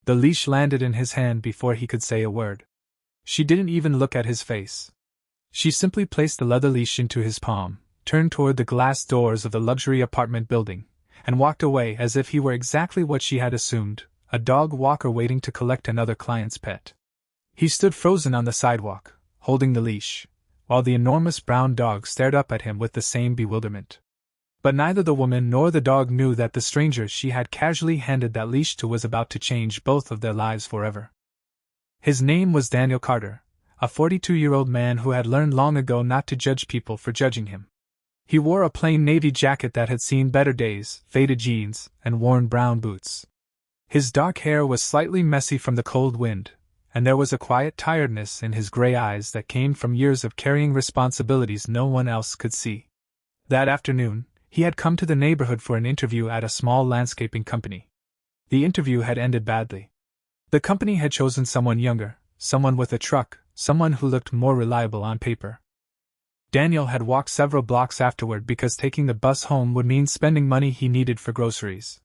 The leash landed in his hand before he could say a word. She didn't even look at his face. She simply placed the leather leash into his palm, turned toward the glass doors of the luxury apartment building, and walked away as if he were exactly what she had assumed, a dog walker waiting to collect another client's pet. He stood frozen on the sidewalk, holding the leash, while the enormous brown dog stared up at him with the same bewilderment. But neither the woman nor the dog knew that the stranger she had casually handed that leash to was about to change both of their lives forever. His name was Daniel Carter, a 42-year-old man who had learned long ago not to judge people for judging him. He wore a plain navy jacket that had seen better days, faded jeans, and worn brown boots. His dark hair was slightly messy from the cold wind, and there was a quiet tiredness in his gray eyes that came from years of carrying responsibilities no one else could see. That afternoon, he had come to the neighborhood for an interview at a small landscaping company. The interview had ended badly. The company had chosen someone younger, someone with a truck, someone who looked more reliable on paper. Daniel had walked several blocks afterward because taking the bus home would mean spending money he needed for groceries.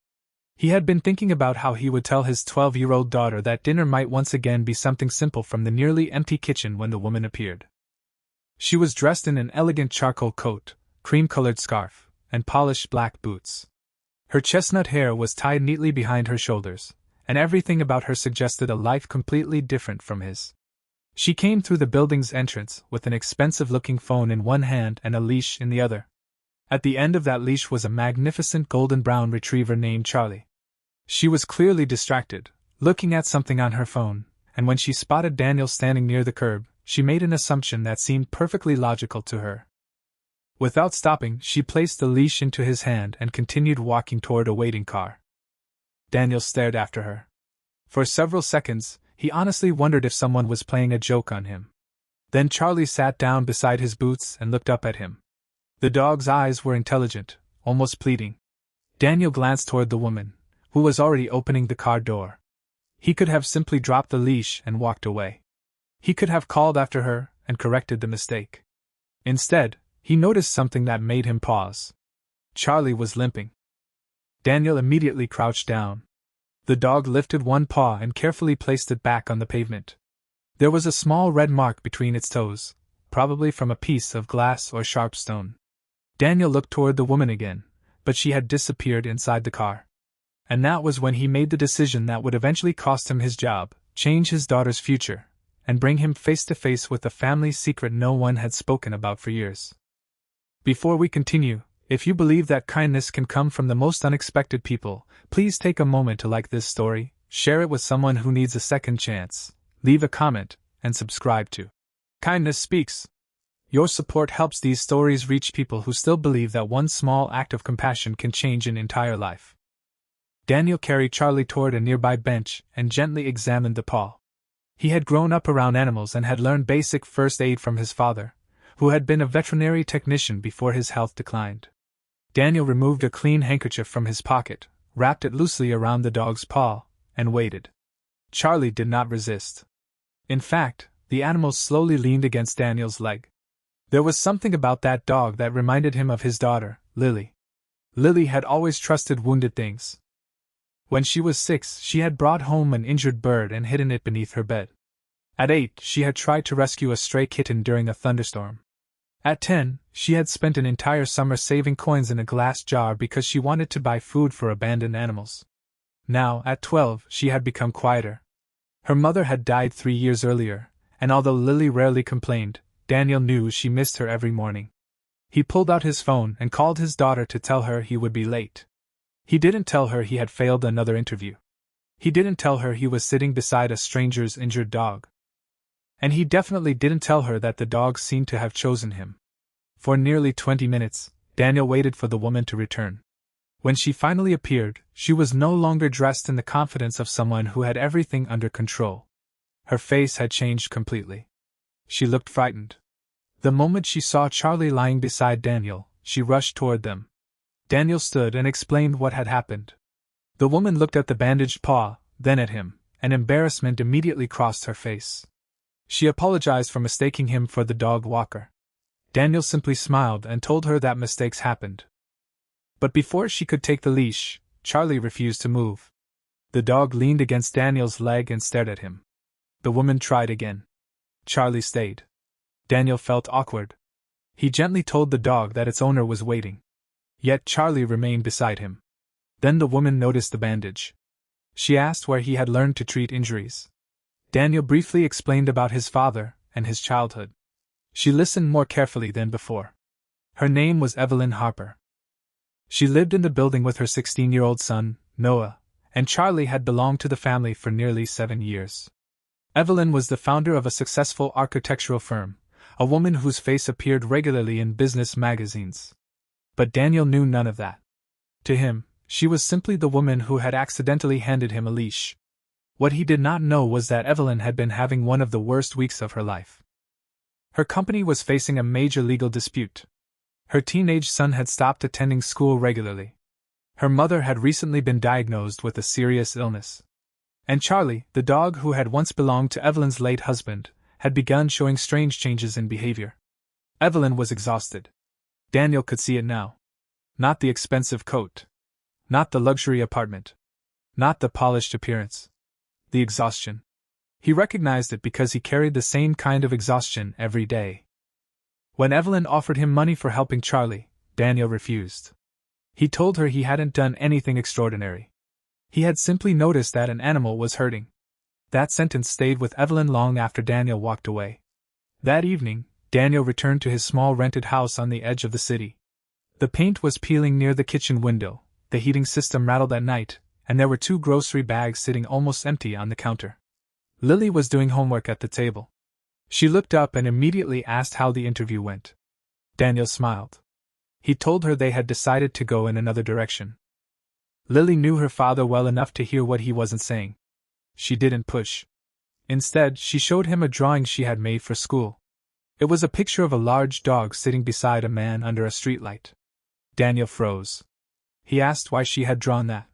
He had been thinking about how he would tell his 12-year-old daughter that dinner might once again be something simple from the nearly empty kitchen when the woman appeared. She was dressed in an elegant charcoal coat, cream-colored scarf, and polished black boots. Her chestnut hair was tied neatly behind her shoulders, and everything about her suggested a life completely different from his. She came through the building's entrance with an expensive-looking phone in one hand and a leash in the other. At the end of that leash was a magnificent golden-brown retriever named Charlie. She was clearly distracted, looking at something on her phone, and when she spotted Daniel standing near the curb, she made an assumption that seemed perfectly logical to her. Without stopping, she placed the leash into his hand and continued walking toward a waiting car. Daniel stared after her. For several seconds, he honestly wondered if someone was playing a joke on him. Then Charlie sat down beside his boots and looked up at him. The dog's eyes were intelligent, almost pleading. Daniel glanced toward the woman, who was already opening the car door. He could have simply dropped the leash and walked away. He could have called after her and corrected the mistake. Instead, he noticed something that made him pause. Charlie was limping. Daniel immediately crouched down. The dog lifted one paw and carefully placed it back on the pavement. There was a small red mark between its toes, probably from a piece of glass or sharp stone. Daniel looked toward the woman again, but she had disappeared inside the car. And that was when he made the decision that would eventually cost him his job, change his daughter's future, and bring him face to face with the family secret no one had spoken about for years. Before we continue, if you believe that kindness can come from the most unexpected people, please take a moment to like this story, share it with someone who needs a second chance, leave a comment, and subscribe to Kindness Speaks. Your support helps these stories reach people who still believe that one small act of compassion can change an entire life. Daniel carried Charlie toward a nearby bench and gently examined the paw. He had grown up around animals and had learned basic first aid from his father, who had been a veterinary technician before his health declined. Daniel removed a clean handkerchief from his pocket, wrapped it loosely around the dog's paw, and waited. Charlie did not resist. In fact, the animal slowly leaned against Daniel's leg. There was something about that dog that reminded him of his daughter, Lily. Lily had always trusted wounded things. When she was 6, she had brought home an injured bird and hidden it beneath her bed. At 8, she had tried to rescue a stray kitten during a thunderstorm. At 10, she had spent an entire summer saving coins in a glass jar because she wanted to buy food for abandoned animals. Now, at 12, she had become quieter. Her mother had died 3 years earlier, and although Lily rarely complained, Daniel knew she missed her every morning. He pulled out his phone and called his daughter to tell her he would be late. He didn't tell her he had failed another interview. He didn't tell her he was sitting beside a stranger's injured dog. And he definitely didn't tell her that the dog seemed to have chosen him. For nearly 20 minutes, Daniel waited for the woman to return. When she finally appeared, she was no longer dressed in the confidence of someone who had everything under control. Her face had changed completely. She looked frightened. The moment she saw Charlie lying beside Daniel, she rushed toward them. Daniel stood and explained what had happened. The woman looked at the bandaged paw, then at him, and embarrassment immediately crossed her face. She apologized for mistaking him for the dog walker. Daniel simply smiled and told her that mistakes happened. But before she could take the leash, Charlie refused to move. The dog leaned against Daniel's leg and stared at him. The woman tried again. Charlie stayed. Daniel felt awkward. He gently told the dog that its owner was waiting. Yet Charlie remained beside him. Then the woman noticed the bandage. She asked where he had learned to treat injuries. Daniel briefly explained about his father and his childhood. She listened more carefully than before. Her name was Evelyn Harper. She lived in the building with her 16-year-old son, Noah, and Charlie had belonged to the family for nearly 7 years. Evelyn was the founder of a successful architectural firm, a woman whose face appeared regularly in business magazines. But Daniel knew none of that. To him, she was simply the woman who had accidentally handed him a leash. What he did not know was that Evelyn had been having one of the worst weeks of her life. Her company was facing a major legal dispute. Her teenage son had stopped attending school regularly. Her mother had recently been diagnosed with a serious illness. And Charlie, the dog who had once belonged to Evelyn's late husband, had begun showing strange changes in behavior. Evelyn was exhausted. Daniel could see it now. Not the expensive coat. Not the luxury apartment. Not the polished appearance. The exhaustion. He recognized it because he carried the same kind of exhaustion every day. When Evelyn offered him money for helping Charlie, Daniel refused. He told her he hadn't done anything extraordinary. He had simply noticed that an animal was hurting. That sentence stayed with Evelyn long after Daniel walked away. That evening, Daniel returned to his small rented house on the edge of the city. The paint was peeling near the kitchen window, the heating system rattled at night, and there were 2 grocery bags sitting almost empty on the counter. Lily was doing homework at the table. She looked up and immediately asked how the interview went. Daniel smiled. He told her they had decided to go in another direction. Lily knew her father well enough to hear what he wasn't saying. She didn't push. Instead, she showed him a drawing she had made for school. It was a picture of a large dog sitting beside a man under a streetlight. Daniel froze. He asked why she had drawn that.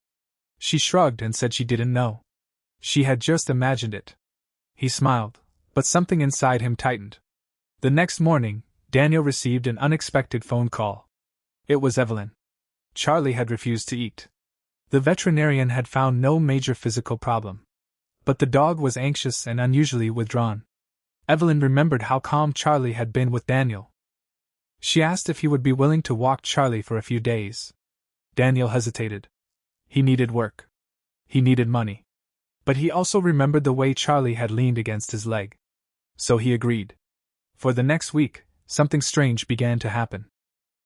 She shrugged and said she didn't know. She had just imagined it. He smiled, but something inside him tightened. The next morning, Daniel received an unexpected phone call. It was Evelyn. Charlie had refused to eat. The veterinarian had found no major physical problem. But the dog was anxious and unusually withdrawn. Evelyn remembered how calm Charlie had been with Daniel. She asked if he would be willing to walk Charlie for a few days. Daniel hesitated. He needed work. He needed money. But he also remembered the way Charlie had leaned against his leg. So he agreed. For the next week, something strange began to happen.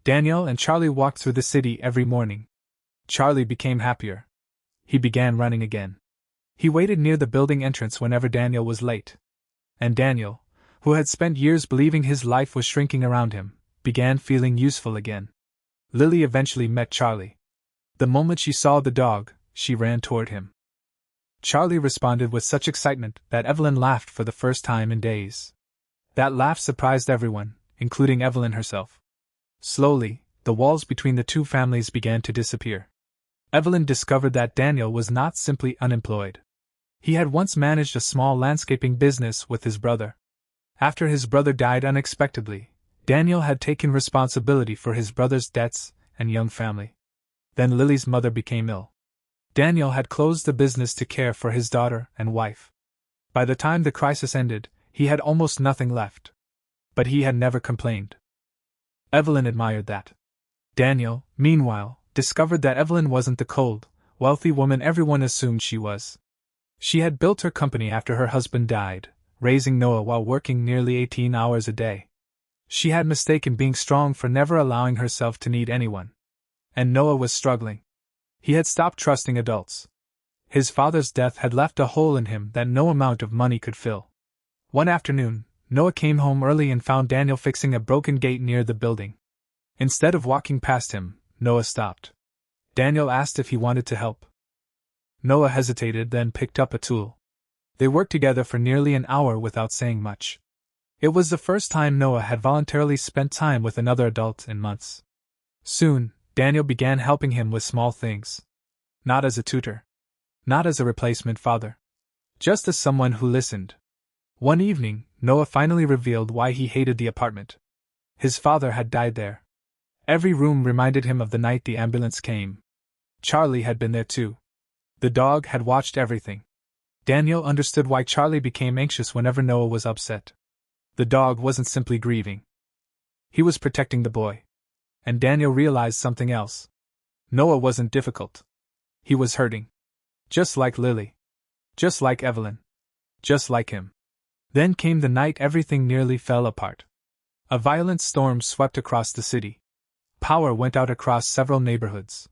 Daniel and Charlie walked through the city every morning. Charlie became happier. He began running again. He waited near the building entrance whenever Daniel was late. And Daniel, who had spent years believing his life was shrinking around him, began feeling useful again. Lily eventually met Charlie. The moment she saw the dog, she ran toward him. Charlie responded with such excitement that Evelyn laughed for the first time in days. That laugh surprised everyone, including Evelyn herself. Slowly, the walls between the two families began to disappear. Evelyn discovered that Daniel was not simply unemployed. He had once managed a small landscaping business with his brother. After his brother died unexpectedly, Daniel had taken responsibility for his brother's debts and young family. Then Lily's mother became ill. Daniel had closed the business to care for his daughter and wife. By the time the crisis ended, he had almost nothing left. But he had never complained. Evelyn admired that. Daniel, meanwhile, discovered that Evelyn wasn't the cold, wealthy woman everyone assumed she was. She had built her company after her husband died, raising Noah while working nearly 18 hours a day. She had mistaken being strong for never allowing herself to need anyone. And Noah was struggling. He had stopped trusting adults. His father's death had left a hole in him that no amount of money could fill. One afternoon, Noah came home early and found Daniel fixing a broken gate near the building. Instead of walking past him, Noah stopped. Daniel asked if he wanted to help. Noah hesitated, then picked up a tool. They worked together for nearly an hour without saying much. It was the first time Noah had voluntarily spent time with another adult in months. Soon, Daniel began helping him with small things. Not as a tutor. Not as a replacement father. Just as someone who listened. One evening, Noah finally revealed why he hated the apartment. His father had died there. Every room reminded him of the night the ambulance came. Charlie had been there too. The dog had watched everything. Daniel understood why Charlie became anxious whenever Noah was upset. The dog wasn't simply grieving. He was protecting the boy. And Daniel realized something else. Noah wasn't difficult. He was hurting. Just like Lily. Just like Evelyn. Just like him. Then came the night everything nearly fell apart. A violent storm swept across the city. Power went out across several neighborhoods.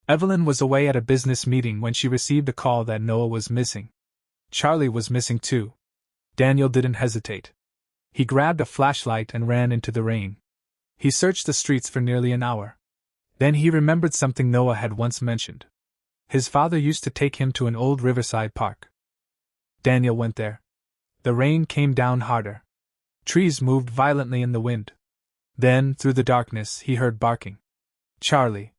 Evelyn was away at a business meeting when she received a call that Noah was missing. Charlie was missing too. Daniel didn't hesitate. He grabbed a flashlight and ran into the rain. He searched the streets for nearly an hour. Then he remembered something Noah had once mentioned. His father used to take him to an old riverside park. Daniel went there. The rain came down harder. Trees moved violently in the wind. Then, through the darkness, he heard barking. Charlie.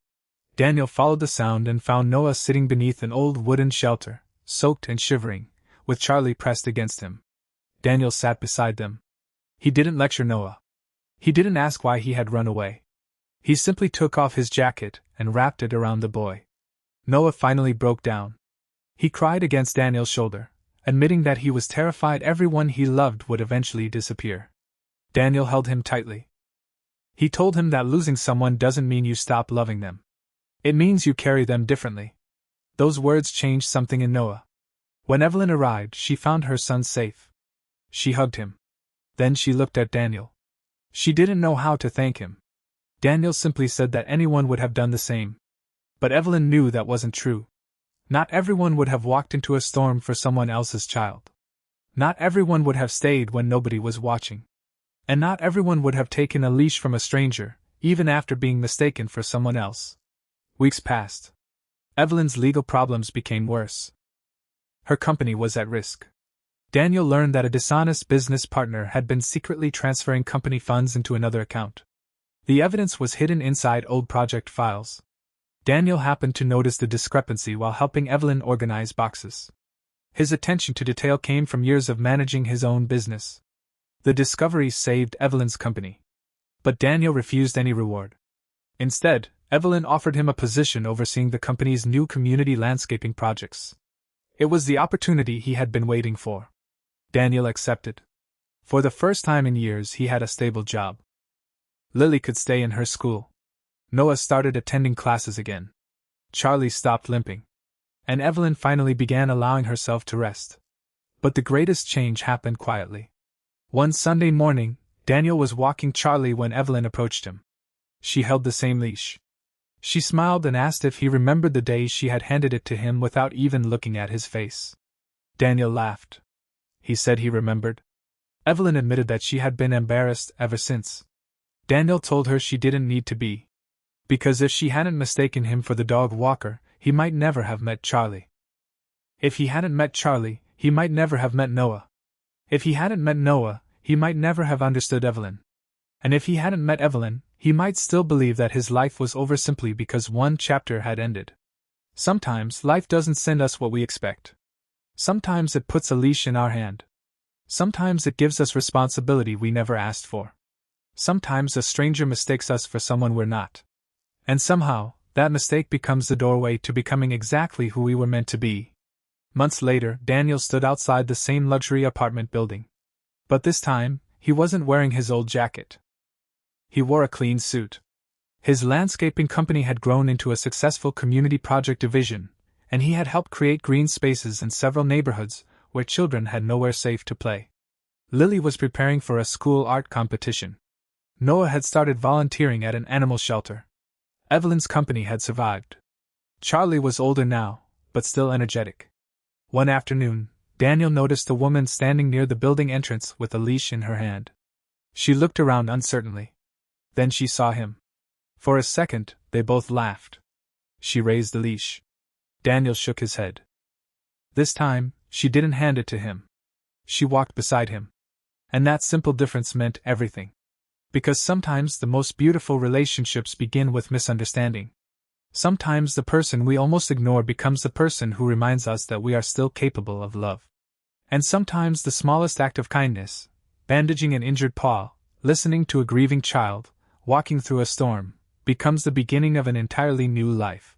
Daniel followed the sound and found Noah sitting beneath an old wooden shelter, soaked and shivering, with Charlie pressed against him. Daniel sat beside them. He didn't lecture Noah. He didn't ask why he had run away. He simply took off his jacket and wrapped it around the boy. Noah finally broke down. He cried against Daniel's shoulder, admitting that he was terrified everyone he loved would eventually disappear. Daniel held him tightly. He told him that losing someone doesn't mean you stop loving them. It means you carry them differently. Those words changed something in Noah. When Evelyn arrived, she found her son safe. She hugged him. Then she looked at Daniel. She didn't know how to thank him. Daniel simply said that anyone would have done the same. But Evelyn knew that wasn't true. Not everyone would have walked into a storm for someone else's child. Not everyone would have stayed when nobody was watching. And not everyone would have taken a leash from a stranger, even after being mistaken for someone else. Weeks passed. Evelyn's legal problems became worse. Her company was at risk. Daniel learned that a dishonest business partner had been secretly transferring company funds into another account. The evidence was hidden inside old project files. Daniel happened to notice the discrepancy while helping Evelyn organize boxes. His attention to detail came from years of managing his own business. The discovery saved Evelyn's company. But Daniel refused any reward. Instead, Evelyn offered him a position overseeing the company's new community landscaping projects. It was the opportunity he had been waiting for. Daniel accepted. For the first time in years, he had a stable job. Lily could stay in her school. Noah started attending classes again. Charlie stopped limping. And Evelyn finally began allowing herself to rest. But the greatest change happened quietly. One Sunday morning, Daniel was walking Charlie when Evelyn approached him. She held the same leash. She smiled and asked if he remembered the day she had handed it to him without even looking at his face. Daniel laughed. He said he remembered. Evelyn admitted that she had been embarrassed ever since. Daniel told her she didn't need to be. Because if she hadn't mistaken him for the dog walker, he might never have met Charlie. If he hadn't met Charlie, he might never have met Noah. If he hadn't met Noah, he might never have understood Evelyn. And if he hadn't met Evelyn, he might still believe that his life was over simply because one chapter had ended. Sometimes life doesn't send us what we expect. Sometimes it puts a leash in our hand. Sometimes it gives us responsibility we never asked for. Sometimes a stranger mistakes us for someone we're not. And somehow, that mistake becomes the doorway to becoming exactly who we were meant to be. Months later, Daniel stood outside the same luxury apartment building. But this time, he wasn't wearing his old jacket. He wore a clean suit. His landscaping company had grown into a successful community project division, and he had helped create green spaces in several neighborhoods where children had nowhere safe to play. Lily was preparing for a school art competition. Noah had started volunteering at an animal shelter. Evelyn's company had survived. Charlie was older now, but still energetic. One afternoon, Daniel noticed a woman standing near the building entrance with a leash in her hand. She looked around uncertainly. Then she saw him. For a second, they both laughed. She raised the leash. Daniel shook his head. This time, she didn't hand it to him. She walked beside him. And that simple difference meant everything. Because sometimes the most beautiful relationships begin with misunderstanding. Sometimes the person we almost ignore becomes the person who reminds us that we are still capable of love. And sometimes the smallest act of kindness, bandaging an injured paw, listening to a grieving child, walking through a storm, becomes the beginning of an entirely new life.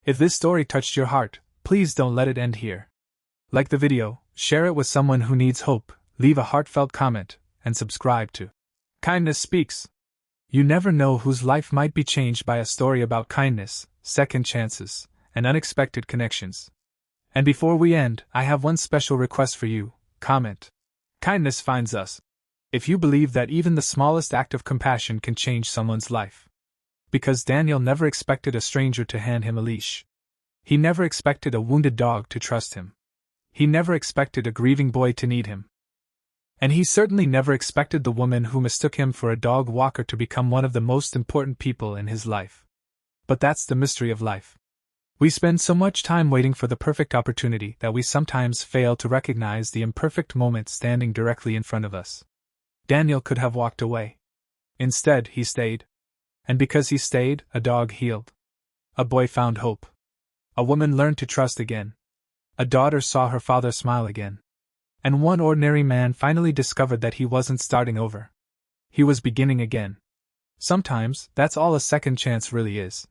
If this story touched your heart, Please don't let it end here. Like the video, share it with someone who needs hope, leave a heartfelt comment, and subscribe to Kindness Speaks. You never know whose life might be changed by a story about kindness, second chances, and unexpected connections. And before we end, I have one special request for you. Comment. Kindness finds us. If you believe that even the smallest act of compassion can change someone's life. Because Daniel never expected a stranger to hand him a leash. He never expected a wounded dog to trust him. He never expected a grieving boy to need him. And he certainly never expected the woman who mistook him for a dog walker to become one of the most important people in his life. But that's the mystery of life. We spend so much time waiting for the perfect opportunity that we sometimes fail to recognize the imperfect moment standing directly in front of us. Daniel could have walked away. Instead, he stayed. And because he stayed, a dog healed. A boy found hope. A woman learned to trust again. A daughter saw her father smile again. And one ordinary man finally discovered that he wasn't starting over. He was beginning again. Sometimes, that's all a second chance really is.